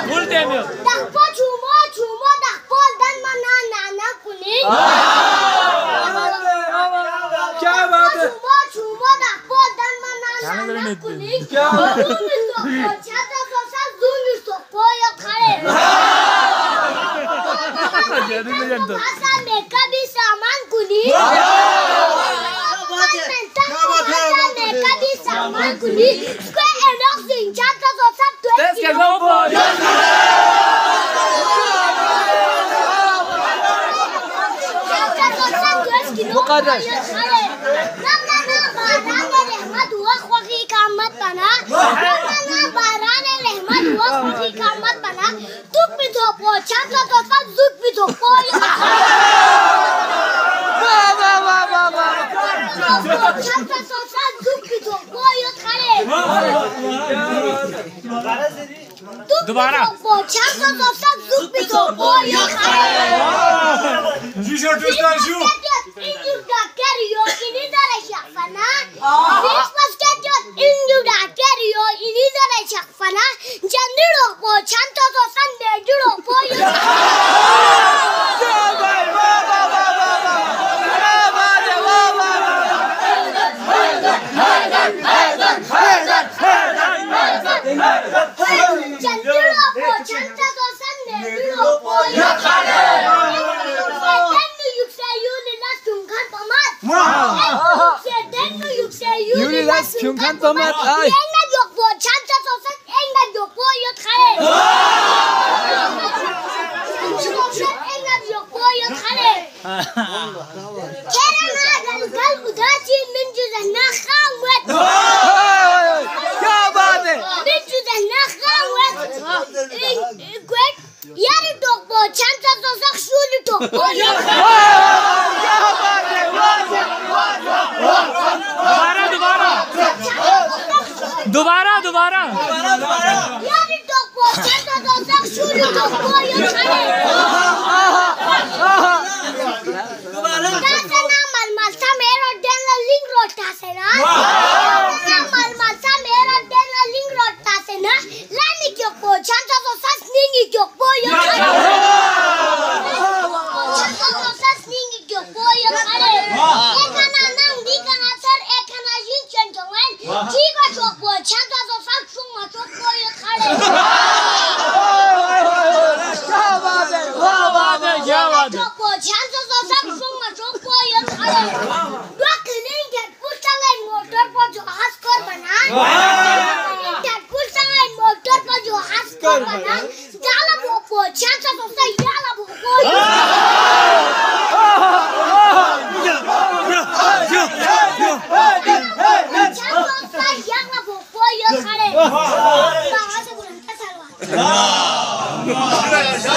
Full time yo. Dakpo chumo dakpo dan mana nana kuning. क्या बात है? Chumo dakpo dan mana nana kuning. Chata sosa zumi sopo yo khare. Masa meka bhi saman kuning. Meka bhi saman kuning. Square enough sing chata sosa 20 kilo. मुकर्रर दोबारा Yang